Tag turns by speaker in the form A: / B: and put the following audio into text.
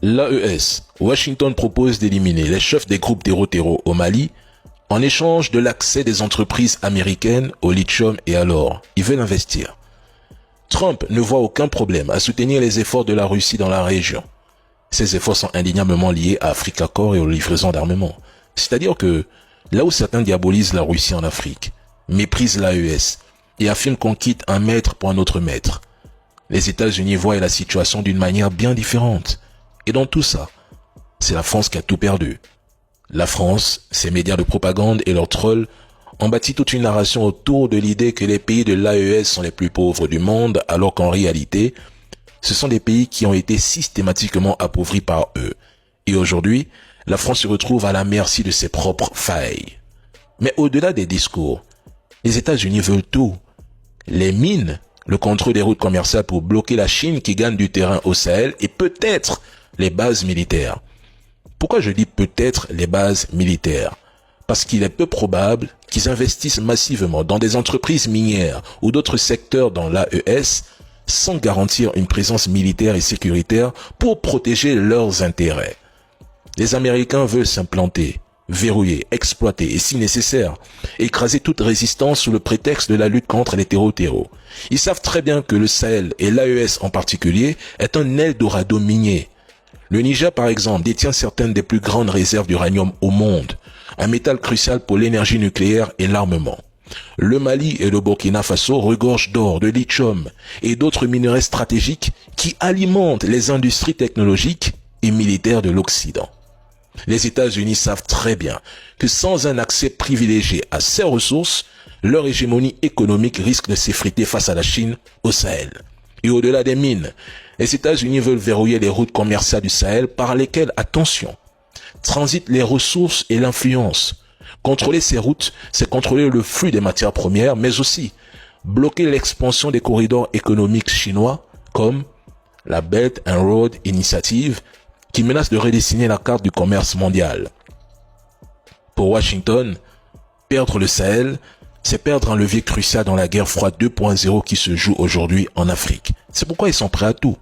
A: L'AES, Washington propose d'éliminer les chefs des groupes terreau au Mali en échange de l'accès des entreprises américaines au lithium et à l'or. Ils veulent investir. Trump ne voit aucun problème à soutenir les efforts de la Russie dans la région. Ces efforts sont indéniablement liés à Africa Corps et aux livraisons d'armement. C'est-à-dire que, là où certains diabolisent la Russie en Afrique, méprisent l'AES et affirment qu'on quitte un maître pour un autre maître, les États-Unis voient la situation d'une manière bien différente. Et dans tout ça, c'est la France qui a tout perdu. La France, ses médias de propagande et leurs trolls ont bâti toute une narration autour de l'idée que les pays de l'AES sont les plus pauvres du monde, alors qu'en réalité, ce sont des pays qui ont été systématiquement appauvris par eux. Et aujourd'hui, la France se retrouve à la merci de ses propres failles. Mais au-delà des discours, les États-Unis veulent tout. Les mines, le contrôle des routes commerciales pour bloquer la Chine qui gagne du terrain au Sahel et peut-être les bases militaires. Pourquoi je dis peut-être les bases militaires? Parce qu'il est peu probable qu'ils investissent massivement dans des entreprises minières ou d'autres secteurs dans l'AES sans garantir une présence militaire et sécuritaire pour protéger leurs intérêts. Les Américains veulent s'implanter, verrouiller, exploiter et si nécessaire, écraser toute résistance sous le prétexte de la lutte contre les terreaux. Ils savent très bien que le Sahel et l'AES en particulier est un Eldorado minier. Le Niger, par exemple, détient certaines des plus grandes réserves d'uranium au monde, un métal crucial pour l'énergie nucléaire et l'armement. Le Mali et le Burkina Faso regorgent d'or, de lithium et d'autres minerais stratégiques qui alimentent les industries technologiques et militaires de l'Occident. Les États-Unis savent très bien que sans un accès privilégié à ces ressources, leur hégémonie économique risque de s'effriter face à la Chine au Sahel. Et au-delà des mines, les États-Unis veulent verrouiller les routes commerciales du Sahel par lesquelles, attention, transitent les ressources et l'influence. Contrôler ces routes, c'est contrôler le flux des matières premières, mais aussi bloquer l'expansion des corridors économiques chinois comme la Belt and Road Initiative qui menace de redessiner la carte du commerce mondial. Pour Washington, perdre le Sahel, c'est perdre un levier crucial dans la guerre froide 2.0 qui se joue aujourd'hui en Afrique. C'est pourquoi ils sont prêts à tout.